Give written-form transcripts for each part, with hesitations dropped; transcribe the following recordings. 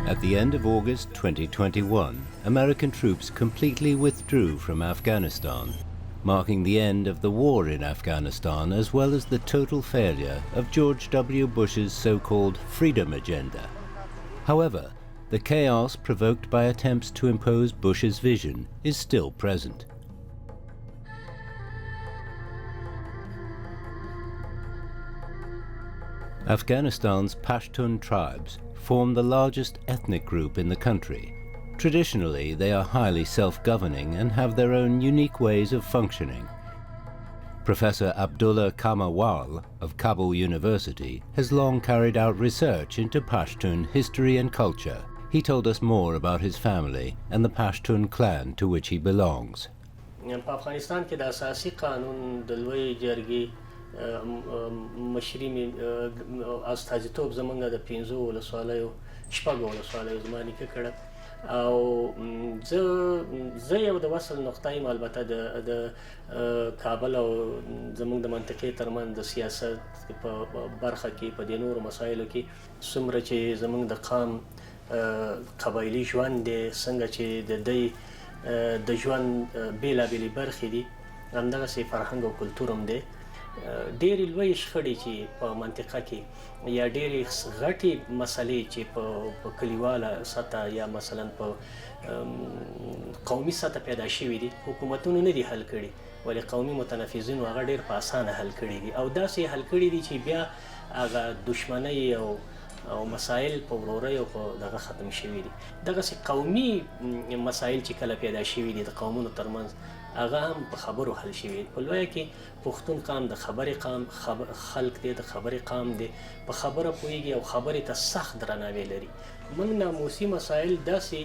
At the end of August 2021, American troops completely withdrew from Afghanistan, marking the end of the war in Afghanistan as well as the total failure of George W. Bush's so-called freedom agenda. However, the chaos provoked by attempts to impose Bush's vision is still present. Afghanistan's Pashtun tribes form the largest ethnic group in the country. Traditionally, they are highly self-governing and have their own unique ways of functioning. Professor Abdullah Kamawal of Kabul University has long carried out research into Pashtun history and culture. He told us more about his family and the Pashtun clan to which he belongs. Afghanistan ke da asasi qanun د لوی جرګې مشري استازیتوب زمونږ د 15 ولسوالیو شپږ ولسوالیو زما نیکه کړه او زه یو د وصل نقطه یم البته د کابل او زمونږ د منطقې ترمنځ د سیاست په برخه کې په دې نورو مسایلو کې څومره چې زمونږ د قام قبایلي ژوند دی څنګه چې د دوی د ژوند بېلابېلې برخې دي همدغسې فرهنګ او کلتور هم دی ډېرې لویې شخړې چې په منطقه کې یا ډېرې غټې مسلې چې په کلیواله سطح یا مثلا په قومي سطح پیدا شوي دي حکومتونو نه دي حل کړي ولې قومي متنفذینو هغه ډېر په اسانه حل کړي دي او داسې حل کړي دي چې بیا هغه دشمنۍ او مسایل په ورورۍ او په دغه ختم شوي دي دغسې قومي مسایل چې کله پیدا شوي دي د قومونو ترمنځ هغه هم په خبرو حل شوي په لویه کې پښتون قام د خبرې قام خلق دی د خبرې قام دی په خبره پوهېږي او خبرې ته سخت درناوی لري موږ ناموسي مسایل داسې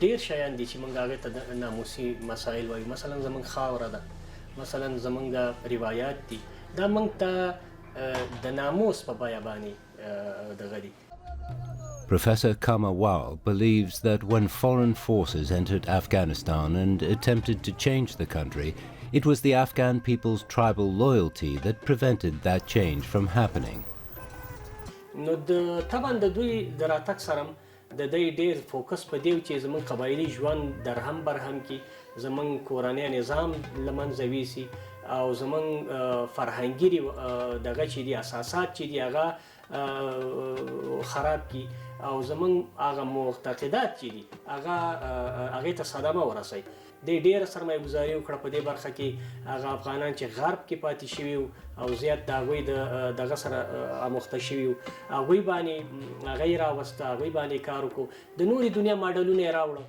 ډېر شیان دي چې موږ هغې ته ناموسي مسایل وایو مثلا زموږ خاوره ده مثلا زموږ روایات دي دا موږ ته د ناموس په بیه باندې دغه دي. Professor Kamawal believes that when foreign forces entered Afghanistan and attempted to change the country, it was the Afghan people's tribal loyalty that prevented that change from happening. نو طبعا د دوی د راتګ سره د دوی ډېر فوکس په دې چې زموږ قبایلي ژوند درهم برهم کې زموږ کورنی نظام له منځه ویسي او زموږ فرهنګي دغه چې دي اساسات چې دي هغه خراب کړي او زموږ هغه معتقدات چې دي هغې ته صدمه ورسوي دوی ډېره سرمایه ګزاري وکړه په دې برخه کې هغه افغانان چې غرب کې پاتې شوي او زیات د هغوی دغه سره اموخته شوي وو هغوی باندې هغه یې راوسته هغوی باندې کار وکړو د نورې دنیا ماډلونه یې راوړه.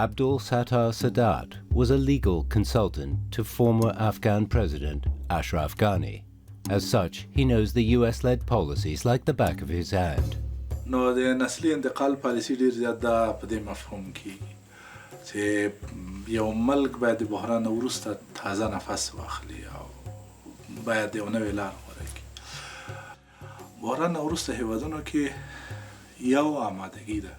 Abdul Sattar Sadat was a legal consultant to former Afghan President Ashraf Ghani. As such, he knows the US-led policies like the back of his hand. نو د نسلي انتقال پالیسي ډېر زیات دا په دې مفهوم کېږي چې یو ملک باید د بحران وروسته تازه نفس واخلي او باید یو نوې لار غوره کړي. بحران وروسته هېوادونو کې یو آمادګي ده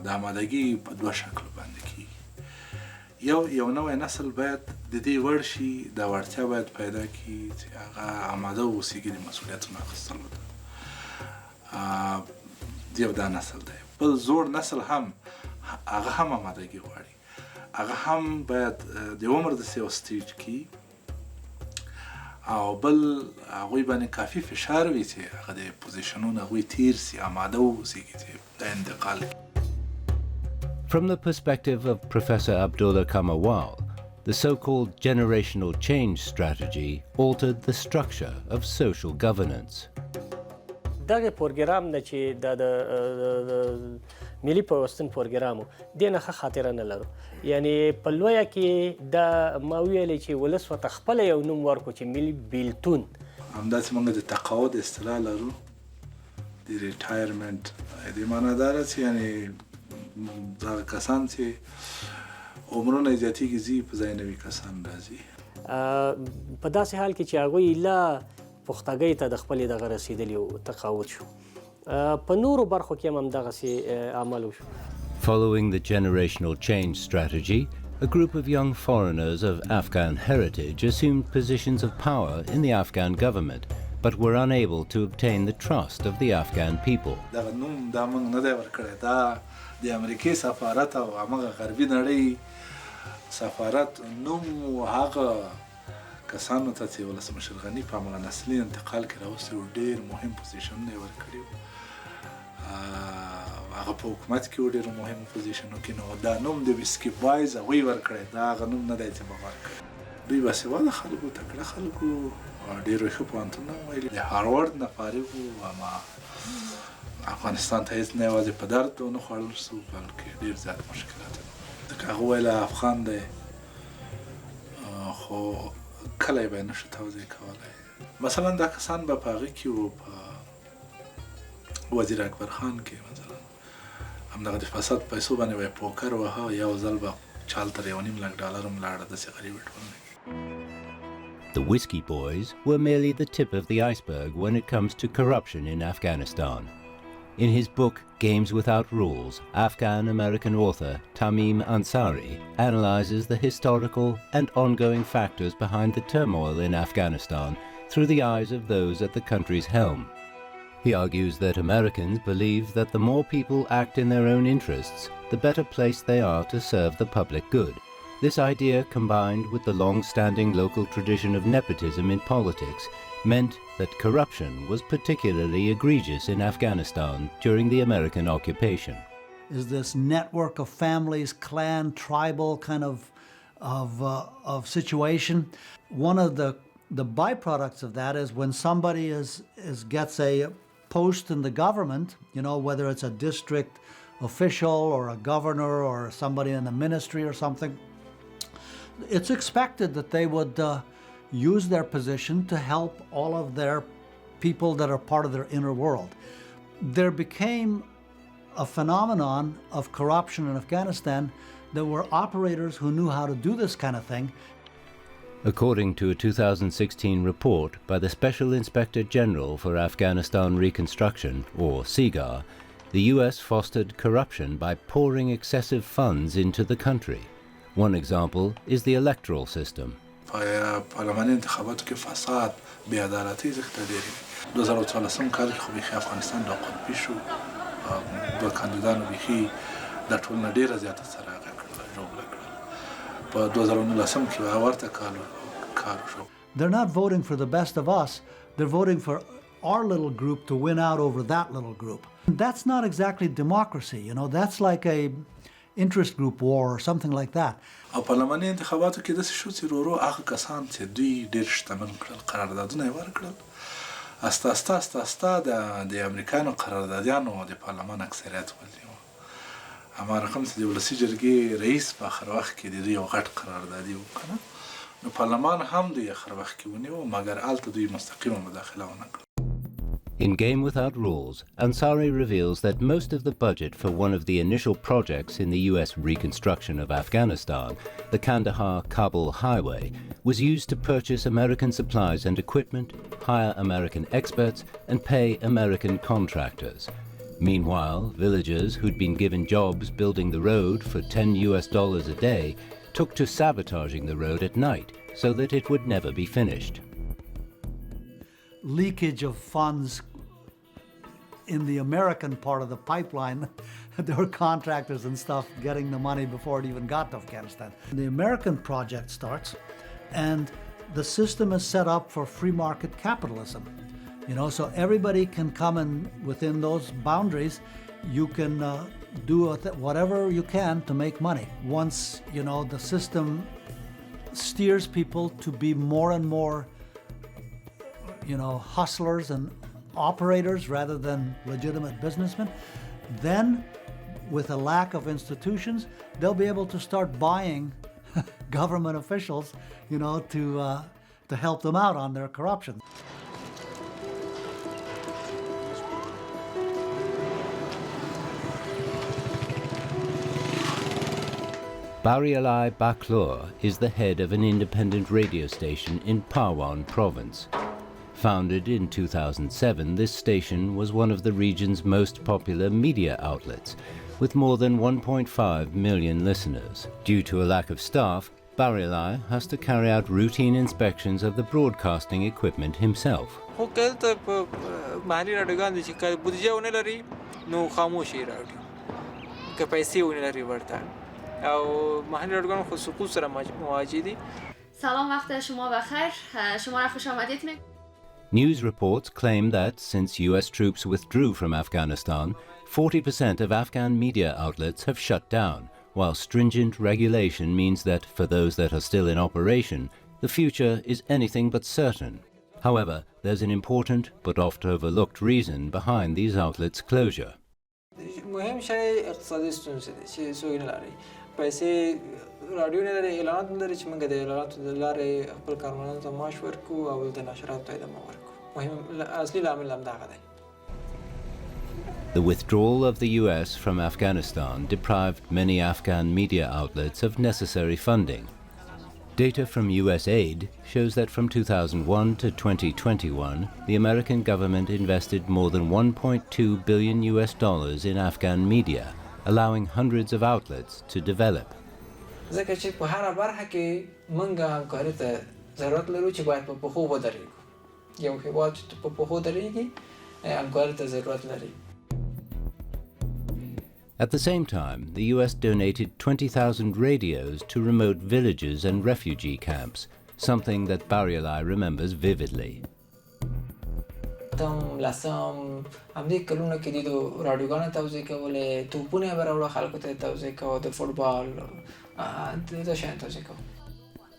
د آمادګي په دوه شکلو باندې کېږي یو نوی نسل باید د دې وړ شي دا وړتیا باید پیدا کړي چې هغه آماده واوسېږي د مسؤلیتونو اخیستلو ته یو دا نسل دی بل زوړ نسل هم هغه هم آمادګي غواړي هغه هم باید د عمر داسې یو سټیج کې او بل هغوی باندې کافي فشار وي چې هغه د پوزیشنونو هغوی تیر سي آماده واوسېږي چې دا انتقال کړي. From the perspective of Professor Abdullah Kamawal, the so-called generational change strategy altered the structure of social governance. دغه پروګرام نه چې د ملي پیوستون پروګرام دې نه ښه خاطره نه لرو یعنی په لویه کې دا ما ویلې چې ولس ورته خپله یو نوم ورکړو چې ملي بیلتون همداسې موږ د تقاعد اصطلاح لرو د ریټایرمنټ دې معنا دا ده چې یعنی دغه کسان چې عمرونه یې زیاتېږي ځي په ځای نوي کسان راځي په داسې حال کې چې هغوی لا پختګۍ ته د خپلې دغه رسېدلي او تقاعد شو په نورو برخو کې هم همدغسې عمل وشو. Following the generational change strategy, a group of young foreigners of Afghan heritage assumed positions of power in the Afghan government, but were unable to obtain the trust of the Afghan people. دغه نوم دا موږ نه دی ورکړی، دا د امریکې سفارت او همغه غربي نړۍ سفارت نوم و هغه کسانو ته چې ولسمشر غني په همغه نسلي انتقال کې راوستي و ډېر مهم پوزیشنونه یې ورکړي وو. هغه په حکومت کې و ډېرو مهمو پوزیشنو کې، نو دا نوم د ویسکي بایز هغوی ورکړی، دا هغه نوم نه دی چې موږ ورکړی. دوی باسواده خلکو، تکړه خلکو، ډېرو ښه پوهنتونونه ویلي، د هاروارډ نه فارغ وو. اما افغانستان ته هېڅ نه یوازې په درد ونه خوړل سو، بلکې ډېر زیات مشکلات یې ځکه هغه ویله افغان دی خو کلی به یې نشو توضیح کولی. مثلا دا کسان به په هغې کې وو، په وزیر اکبر خان کې مثلا همدغه د فساد پیسو باندې به یې پوکر وهه، یو ځل به چال تر $1.5 لک هم لاړه، داسې غریب ټولنې. The Whiskey Boys were merely the tip of the iceberg when it comes to corruption in Afghanistan. In his book, Games Without Rules, Afghan-American author Tamim Ansari analyzes the historical and ongoing factors behind the turmoil in Afghanistan through the eyes of those at the country's helm. He argues that Americans believe that the more people act in their own interests, the better placed they are to serve the public good. This idea, combined with the long-standing local tradition of nepotism in politics, meant that corruption was particularly egregious in Afghanistan during the American occupation. Is this network of families, clan, tribal kind of situation. One of the byproducts of that is when somebody gets a post in the government, you know, whether it's a district official or a governor or somebody in the ministry or something, it's expected that they would use their position to help all of their people that are part of their inner world. There became a phenomenon of corruption in Afghanistan. There were operators who knew how to do this kind of thing. According to a 2016 report by the Special Inspector General for Afghanistan Reconstruction, or SIGAR, the US fostered corruption by pouring excessive funds into the country. One example is the electoral system. پارلمانی انتخاباتو کې فساد، بی‌عدالتي ځکه ډېرې 2014 کال کې خو بیخي افغانستان را قطبي شو، دوه کاندیدانو بیخي دا ټولنه ډېره زیاته سره هغه کړله، ژوبله کړله. په 2019 کې به ورته کار وشو. They're not voting for the best of us, they're voting for our little group to win out over that little group. That's not exactly democracy, you know, that's like a interest group war or something like that. او پارلماني انتخاباتو کې داسې شو چې ورو هغه کسان چې دوی ډېر شتمن کړل، قراردادونه یې ورکړل. استه د امریکایانو قراردادیانو د پارلمان اکثریت ونیو. هماغه رقم چې د ولسي جرګې رئیس په آخر وخت کې د دوی یو غټ قراردادي وکړه، نو پارلمان هم دوی آخر وخت کې ونیو، مګر هلته دوی مستقیمه مداخله ونه کړه. In Game Without Rules, Ansari reveals that most of the budget for one of the initial projects in the US reconstruction of Afghanistan, the Kandahar-Kabul Highway, was used to purchase American supplies and equipment, hire American experts, and pay American contractors. Meanwhile, villagers who'd been given jobs building the road for $10 a day took to sabotaging the road at night so that it would never be finished. Leakage of funds in the American part of the pipeline. There were contractors and stuff getting the money before it even got to Afghanistan. The American project starts, and the system is set up for free market capitalism. You know, so everybody can come in within those boundaries. You can do whatever you can to make money. Once, you know, the system steers people to be more and more, you know, hustlers and operators rather than legitimate businessmen, then with a lack of institutions, they'll be able to start buying government officials, you know, to help them out on their corruption. Barialai Baklur is the head of an independent radio station in Parwan province. Founded in 2007, this station was one of the region's most popular media outlets, with more than 1.5 million listeners. Due to a lack of staff, Barilai has to carry out routine inspections of the broadcasting equipment himself. News reports claim that since US troops withdrew from Afghanistan, 40% of Afghan media outlets have shut down, while stringent regulation means that for those that are still in operation, the future is anything but certain. However, there's an important but oft overlooked reason behind these outlets' closure. The withdrawal of the US from Afghanistan deprived many Afghan media outlets of necessary funding. Data from US aid shows that from 2001 to 2021, the American government invested more than $1.2 billion in Afghan media, allowing hundreds of outlets to develop. At the same time, the US donated 20,000 radios to remote villages and refugee camps, something that Barilai remembers vividly.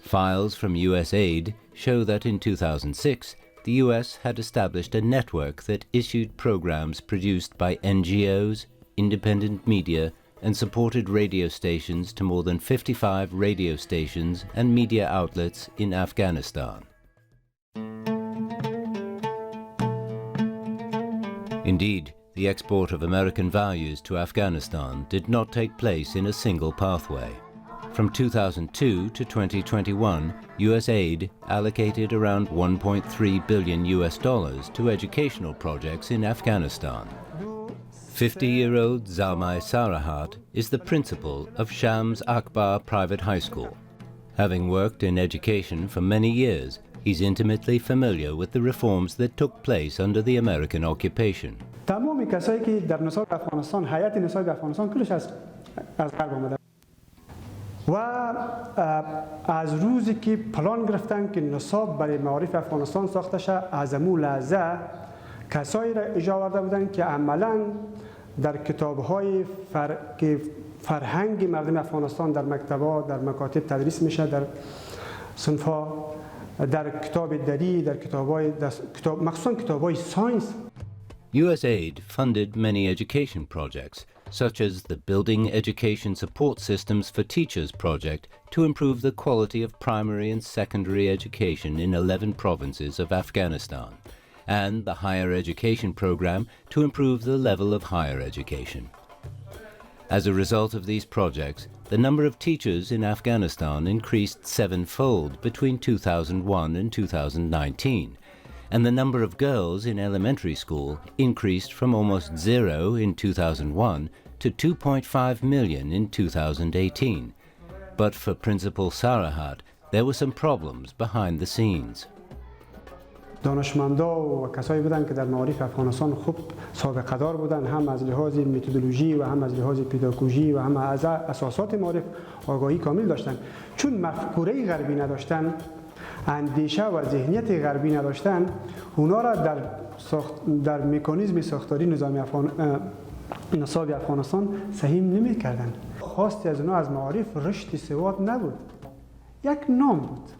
Files from US aid show that in 2006, the US had established a network that issued programs produced by NGOs, independent media, and supported radio stations to more than 55 radio stations and media outlets in Afghanistan. Indeed, the export of American values to Afghanistan did not take place in a single pathway. From 2002 to 2021, US aid allocated around $1.3 billion to educational projects in Afghanistan. 50-year-old Zalmai Sarahat is the principal of Shams Akbar Private High School. Having worked in education for many years, he's intimately familiar with the reforms that took place under the American occupation. تمام کسایی که در نصاب افغانستان هیئت نصاب افغانستان کلش از غرب آمده و از روزی که پلان گرفتن که نصاب برای معارف افغانستان ساخته شه از امون لحظه کسایی را اجرا آورده بودن که عملاً در کتاب‌های که فرهنگ مردم افغانستان در مکتب‌ها در مکاتب تدریس میشه در صنف‌ها در کتاب دری در مخصوصاً کتاب‌های ساینس. USAID funded many education projects, such as the Building Education Support Systems for Teachers project to improve the quality of primary and secondary education in 11 provinces of Afghanistan, and the Higher Education Program to improve the level of higher education. As a result of these projects, the number of teachers in Afghanistan increased sevenfold between 2001 and 2019, and the number of girls in elementary school increased from almost 0 in 2001 to 2.5 million in 2018. But for Principal Sarahat, there were some problems behind the scenes. دانشمندا و کسایی بودن که در معارف افغانستان خوب سابقه دار بودن، هم از لحاظ متدولوژی و هم از لحاظ پداگوژی و هم از اساسات معارف آگاهی کامل داشتن. چون مفکوره غربی نداشتن، اندیشه و ذهنیت غربی نداشتن، اونا را در مکانیزم ساختاری نصاب افغانستان سهیم نمی‌کردن. خواستی از اونا از معارف رشد سواد نبود. یک نام بود.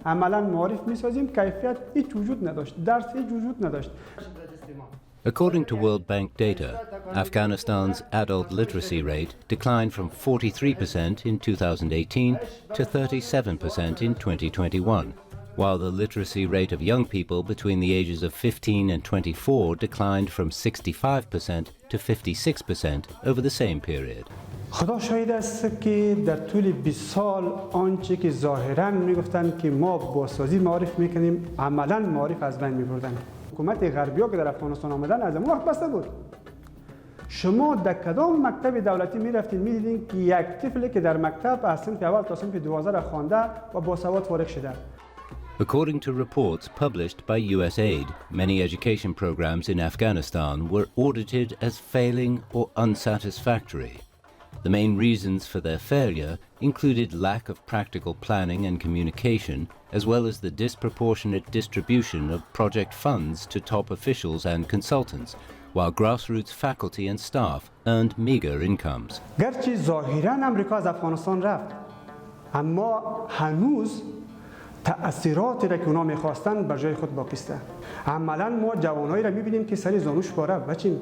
عملاً معارف می‌سازیم کیفیت هیچ وجود نداشت. درس هیچ وجود نداشت. According to World Bank data, Afghanistan's adult literacy rate declined from 43% in 2018 to 37% in 2021, while the literacy rate of young people between the ages of 15 and 24 declined from 65% to 56% over the same period. خدا شاهد است که در طول 20 سال آنچه که ظاهراً میگفتن که ما بازسازی معارف میکنیم عملاً معارف از بین میبردن. حکومت غربی‌ها که در افغانستان آمدن از اون وقت بسته بود. شما در کدام مکتب دولتی میرفتین میدیدین که یک طفلی که در مکتب از صنف اول تا صنف 12 را خوانده و با سواد فارغ شده. According to reports published by USAID, many education programs in Afghanistan were audited as failing or unsatisfactory. The main reasons for their failure included lack of practical planning and communication, as well as the disproportionate distribution of project funds to top officials and consultants, while grassroots faculty and staff earned meager incomes. گرچه ظاهراً امریکا از افغانستان رفت، اما هنوز تأثیراتی را که اونا میخواستن بر جای خود باقی است. عملاً ما جوانایی را میبینیم که سری زانوش پاره، بچین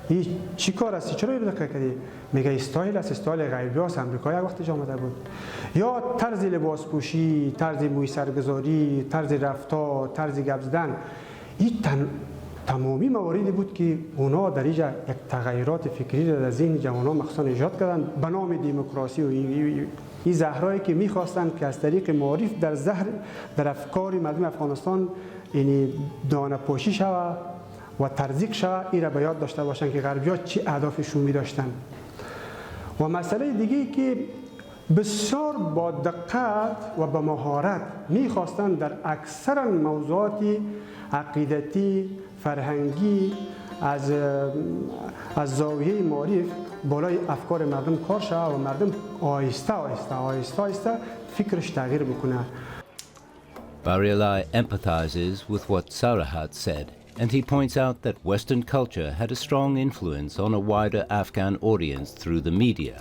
این چی کار است؟ چرا این دقیقه کردی؟ میگه استایل است، استایل غیبی است، امریکا یک وقت آمده بود. یا طرز لباس پوشی، طرز موی سرگذاری، طرز رفتار، طرز گپ زدن، این تمامی مواردی بود که اونا در اینجا یک تغییرات فکری را در ذهن جوانان مخصوصا ایجاد کردن به نام دموکراسی و این زهرایی که میخواستند که از طریق معارف در افکار مردم افغانستان یعنی دانه پاشی شود و تزریق شود. این را به یاد داشته باشند که غربی‌ها چه اهداف شومی داشتن. و مسئله دیگه که بسیار با دقت و با مهارت میخواستند در اکثر موضوعات عقیدتی فرهنگی از زاویه معارف بالای افکار مردم کار شود و مردم آهسته فکرش تغییر بکنه. Barialai empathizes with what Sarahat said, and he points out that Western culture had a strong influence on a wider Afghan audience through the media.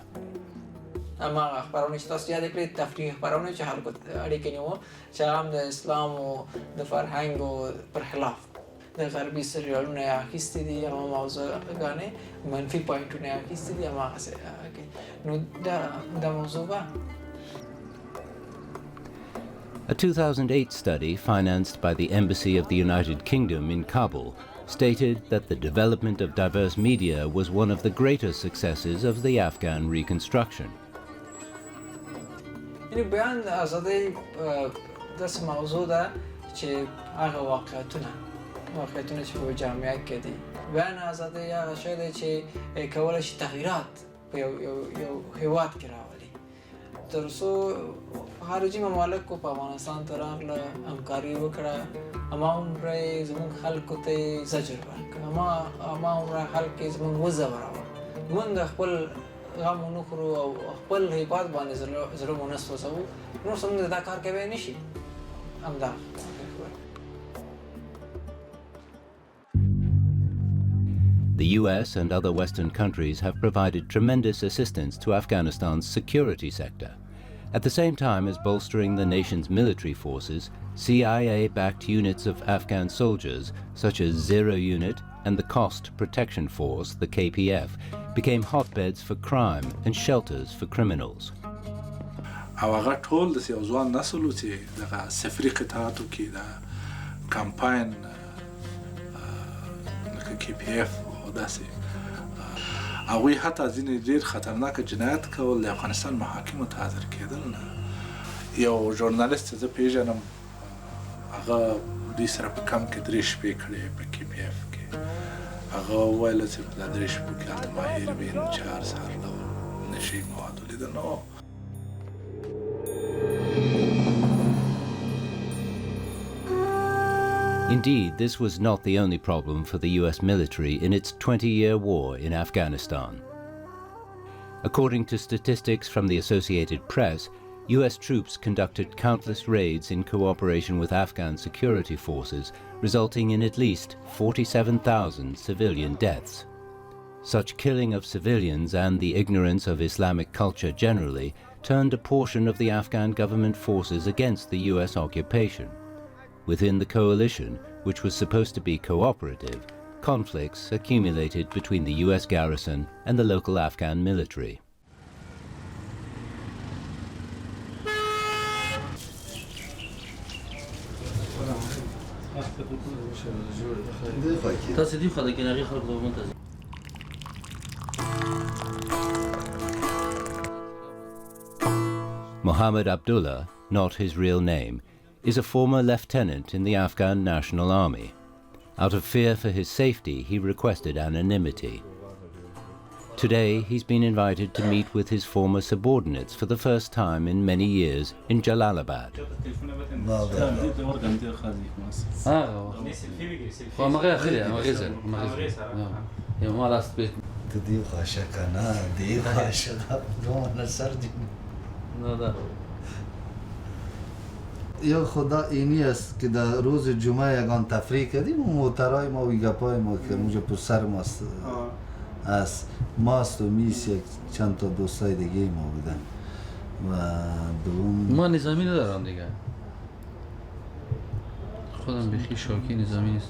اما اخبارونه چې تاسو یاد کړئ تفریح اخبارونه چې خلکو اړیکې نیو چې هم د اسلام او د فرهنګ پر خلاف د غربي سریالونه اخیستې دي او موضوعګانې منفي پوینټونه اخیستې دي هماغسې نو دا موضوع به A 2008 study financed by the Embassy of the United Kingdom in Kabul stated that the development of diverse media was one of the greatest successes of the Afghan reconstruction. یعنی بیان د ازادۍ داسې موضوع ده چې هغه واقعیتونه چې په جامعه کې دي. بیان ازادۍ هغه شی دی چې کولی شي تغییرات په یو هیواد کې راولي. تر څو خارجي ممالکو په افغانستان ته راغله همکاري وکړه، هماغومره یې زموږ خلکو ته یې زجر ورکړه، هماغومره خلک یې زموږ وځوراوه. موږ خپل غم ونخورو او خپل هیواد باندې زړه مو نه سوځوو، نور څه موږ دا کار کوی نه شي. همدا The US and other Western countries have provided tremendous assistance to Afghanistan's security sector. At the same time as bolstering the nation's military forces, CIA-backed units of Afghan soldiers, such as Zero Unit and the Coast Protection Force, the KPF, became hotbeds for crime and shelters for criminals. هغه ټول د یو ځوان نسل چې دغه سفري قطعاتو کې د کمپاین لکه KPF او داسې هغوی حتی ځینې ډېر خطرناک جنایت کول د افغانستان محاکمو ته حاضر کېدل نه. یو ژورنالیست چې زه پیژنم هغه دوی سره په کم کې 3 شپې کړې په KPF کې. هغه وویل چې په دا 3 شپو کې هلته ما هیروین چارس هر ډول نشي موادو لیدل نو. Indeed, this was not the only problem for the US military in its 20-year war in Afghanistan. According to statistics from the Associated Press, US troops conducted countless raids in cooperation with Afghan security forces, resulting in at least 47,000 civilian deaths. Such killing of civilians and the ignorance of Islamic culture generally turned a portion of the Afghan government forces against the US occupation. Within the coalition, which was supposed to be cooperative, conflicts accumulated between the US garrison and the local Afghan military. Muhammad Abdullah, not his real name, is a former lieutenant in the Afghan National Army. Out of fear for his safety, he requested anonymity. Today, he's been invited to meet with his former subordinates for the first time in many years in Jalalabad. یا خدا اینی است که در روز جمعه یگان تفریح کردیم و موترهای ما و گپای ما که اونجا پر سر ماست است ماست و میس یک چند تا دوستای دیگه ما بودن و دوم ما نظامی ندارم دیگه خودم بخی شوکی نظامی نیست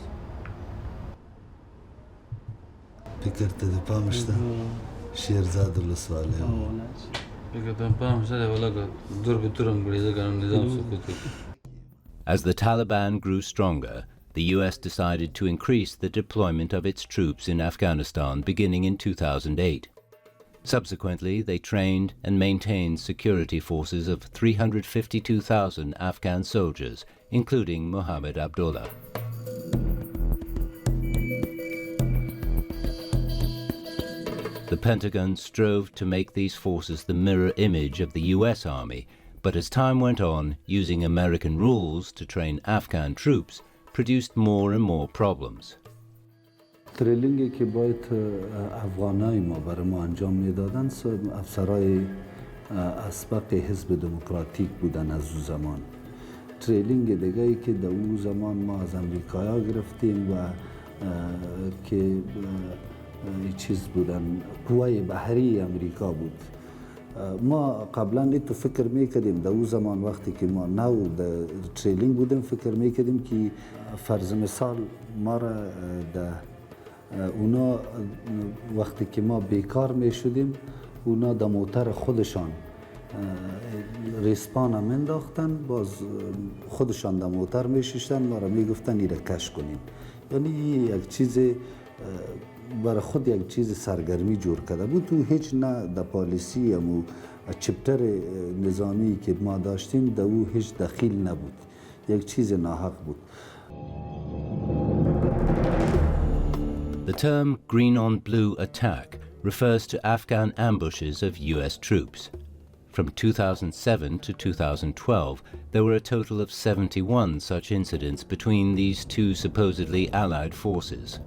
بکرده پامشتن شیرزاد الاسواله بکردم پامشتن والا دور به دورم گریزه کنم نظام سکوت. As the Taliban grew stronger, the US decided to increase the deployment of its troops in Afghanistan beginning in 2008. Subsequently, they trained and maintained security forces of 352,000 Afghan soldiers, including Mohammed Abdullah. The Pentagon strove to make these forces the mirror image of the US Army, but as time went on, using American rules to train Afghan troops produced more and more problems. تریلینگی که باید افغانای ما برای ما انجام میدادن افسرای اسبق حزب دموکراتیک بودن از او زمان. تریلینگ دیگه که در او زمان ما از امریکایا گرفتیم و که چیز بودن قوای بحری امریکا بود. ما قبلا ایتو فکر میکردیم در او زمان وقتی که ما نو در تریلینگ بودیم فکر میکردیم که فرض مثال ما را در اونا وقتی که ما بیکار میشدیم اونا در موتر خودشان ریسپان هم انداختن باز خودشان در موتر میششتن ما را میگفتن ایره کش کنیم یعنی یک چیز برای خود یک چیز سرگرمی جور کرده بود تو هیچ نه در پالیسی امو چپتر نظامی که ما داشتیم در او هیچ دخیل نبود یک چیز ناحق بود. The term green-on-blue attack refers to Afghan ambushes of US troops. From 2007 to 2012, there were a total of 71 such incidents between these two supposedly allied forces.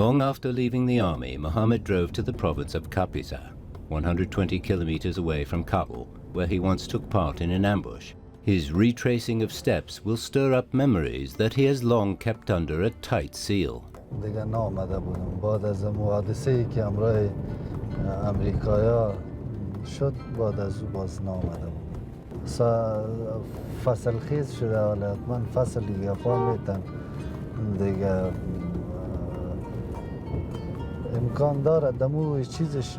Long after leaving the army, Mohammed drove to the province of Kapisa, 120 kilometers away from Kabul, where he once took part in an ambush. His retracing of steps will stir up memories that he has long kept under a tight seal. دیگه نامده بودم بعد از حادثه‌ای که همراه امریکایا شد بعد از او باز نامده بودم فصل خیز شده ولی حتما فصل دیگه پا میتن دیگه امکان داره دمو چیزش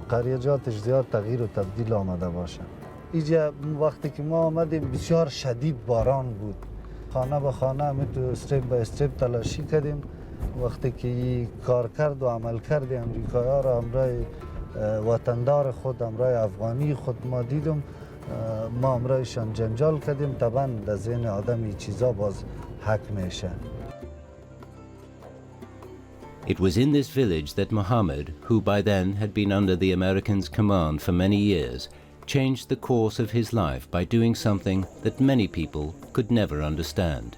قریجاتش زیاد تغییر و تبدیل آمده باشه. اینجا وقتی که ما آمدیم بسیار شدید باران بود خانه به خانه می تو استریپ با استریپ تلاشی کردیم وقتی که کار کرد و عمل کرد امریکایا را همراه وطندار خود همراه افغانی خود ما دیدم ما همراهشان جنجال کردیم طبعا در ذهن آدم این چیزا باز حک میشه. It was in this village that Mohammed, who by then had been under the Americans' command for many years, changed the course of his life by doing something that many people could never understand.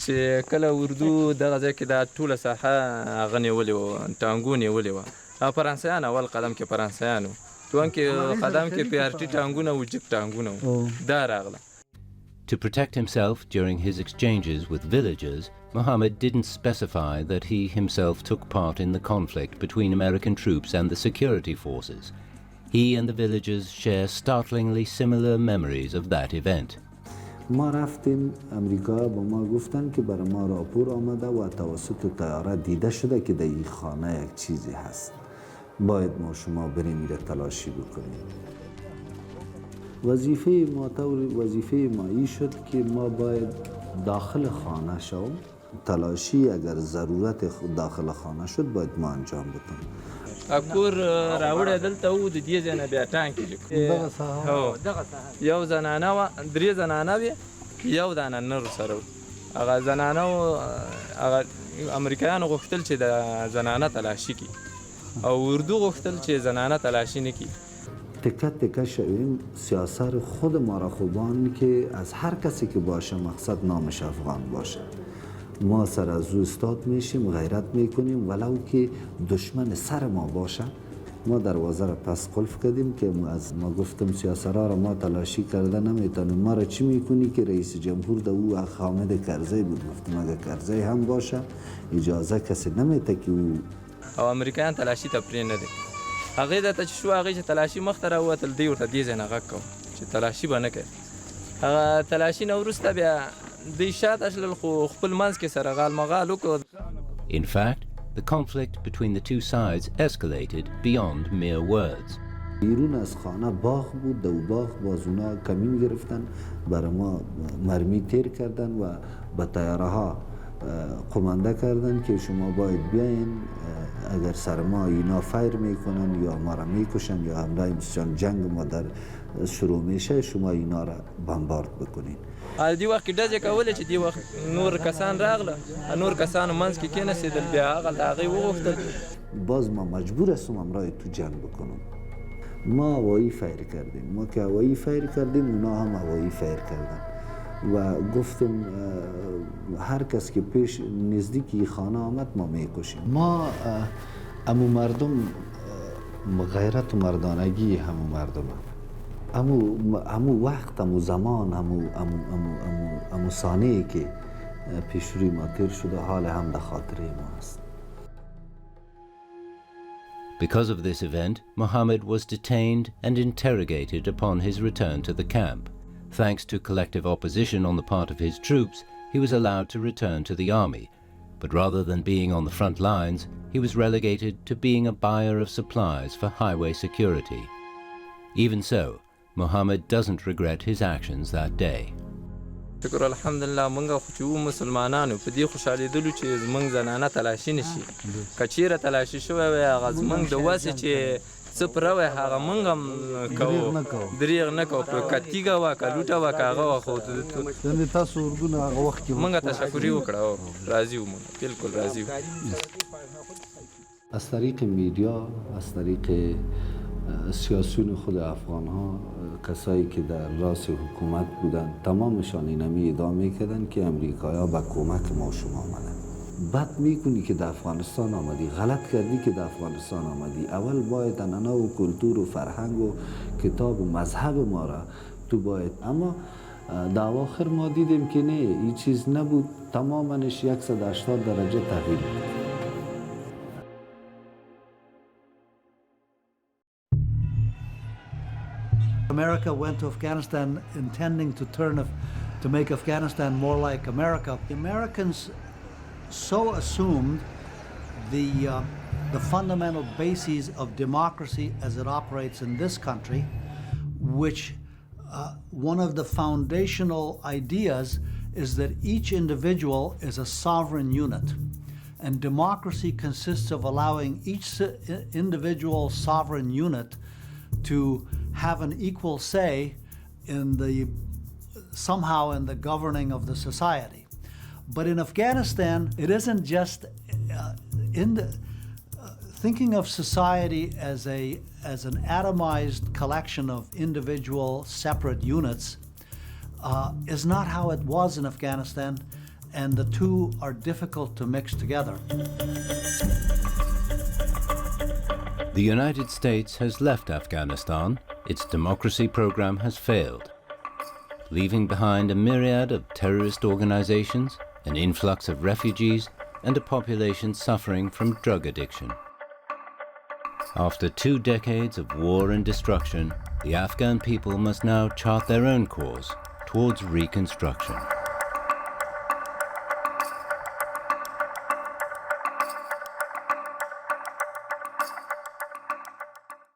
چې کله اردو دغه ځای کې دا ټوله ساحه هغه نیولې وه ټانګو نیولې وه او فرانسویان اول قدم کې فرانسویان وو دویم کې قدم کې پی ار ټي ټانګونه وو جیپ ټانګونه وو دا راغله. To protect himself during his exchanges with villagers, Mohammed didn't specify that he himself took part in the conflict between American troops and the security forces. He and the villagers share startlingly similar memories of that event. ما رفتیم امریکا با ما گفتن که برای ما راپور آمده و توسط طیاره دیده شده که در این خانه یک چیزی هست باید ما شما بریم میره تلاشی بکنیم. وظیفه ما این شد که ما باید داخل خانه شویم تلاشی اگر ضرورت داخل خانه شد باید ما انجام بدیم. اکور راوړی دلته و د دې ځای نه بیا ټانکې لیکو هو یو زنانه وه 3 زنانه وې یو دانه نر سره و هغه زنانه و هغه امریکایانو غوښتل چې د زنانه تلاشي کړي او اردو غوښتل چې زنانه تلاشی نکی. تکه تکه شویم سیاست خود ما را خوبان که از هر کسی که باشه مقصد نامش افغان باشه. ما سر از او استاد میشیم، غیرت میکنیم ولو که دشمن سر ما باشه. ما دروازه را پس قلف کردیم که ما گفتم سیاسرها را ما تلاشی کرده نمیتونیم. ما را چی میکنی که رئیس جمهور ده او حامد کرزی بود. گفتم اگه کرزی هم باشه اجازه کسی نمیته که او او امریکایان تلاشی ته پرې نه دي. هغې درته چې شو هغې چې تلاشي مخته راووتل دی ورته دې ځای نه غږ کوم چې تلاشي به نه کوي. هغه تلاشي نه وروسته بیا دوی شاته شلل خو خپل منځ کې سره غال مغال وکړو. In fact, the conflict between the two sides escalated beyond mere words. بیرون از خانه باغ بود، دو باغ باز اونا کمین گرفتن، برای ما مرمی تیر کردن و با تیاره ها قمانده کردن که شما باید بیاین، اگر سر ما اینا فایر میکنن یا ما را میکشن یا همراه بسیار جنگ ما در شروع میشه شما اینا را بمبارد بکنین. دی وخت کې ډزې کولې چې دی وخت نور کسان راغله، نور کسانو منځ کې کېناستېدل، بیا هغه د هغې وغوښتل باز ما مجبور هستم همراه تو جنگ بکنم. ما هوایی فایر کردیم، ما که هوایی فایر کردیم اونا هم هوایی فایر کردن و گفتم هر کس که پیش نزدیکی خانه آمد ما میکشیم. ما امو مردم غیرت و مردانگی همو مردم امو وقت امو زمان امو ثانیه که پیش روی ما تیر شده حال هم در خاطره ما است. Because of this event, Mohammed was detained and interrogated upon his return to the camp. Thanks to collective opposition on the part of his troops, he was allowed to return to the army, but rather than being on the front lines, he was relegated to being a buyer of supplies for highway security. Even so, Mohammed doesn't regret his actions that day. شکر الحمدلله مونږ خو چې وو مسلمانانو په دې خوشحالېدلو چې زمونږ زنانه تلاشي نه شي. که چېرې تلاشي شوی وی هغه زمونږ د وسې چې څه پوره وی هغه مونږ هم کوو، دریغ نه کوو. که تیږه وه که لوټه وه که هغه وه خو تاسو اردو هغه وخت کې مونږ تشکري وکړه، راضي وو مونږ، بالکل راضي وو. از طریق میدیا، از طریق سیاسیون خود افغان ها، کسایی که در راس حکومت بودن تمامشان اینمی ادعا میکردن که امریکایا به کمک ما شما آمدن. بد میکنی که در افغانستان آمدی، غلط کردی که در افغانستان آمدی. اول باید عنعنه و کلتور و فرهنگ و کتاب و مذهب ما را تو باید، اما در اواخر ما دیدیم که نه، این چیز نبود، تمامش 180 درجه تغییر بود. America went to Afghanistan intending to make Afghanistan more like America. The Americans so assumed the fundamental bases of democracy as it operates in this country, which one of the foundational ideas is that each individual is a sovereign unit. And democracy consists of allowing each individual sovereign unit to have an equal say somehow in the governing of the society. But in Afghanistan, it isn't just thinking of society as an atomized collection of individual separate units is not how it was in Afghanistan, and the two are difficult to mix together. The United States has left Afghanistan. Its democracy program has failed, leaving behind a myriad of terrorist organizations, an influx of refugees, and a population suffering from drug addiction. After 2 decades of war and destruction, the Afghan people must now chart their own course towards reconstruction.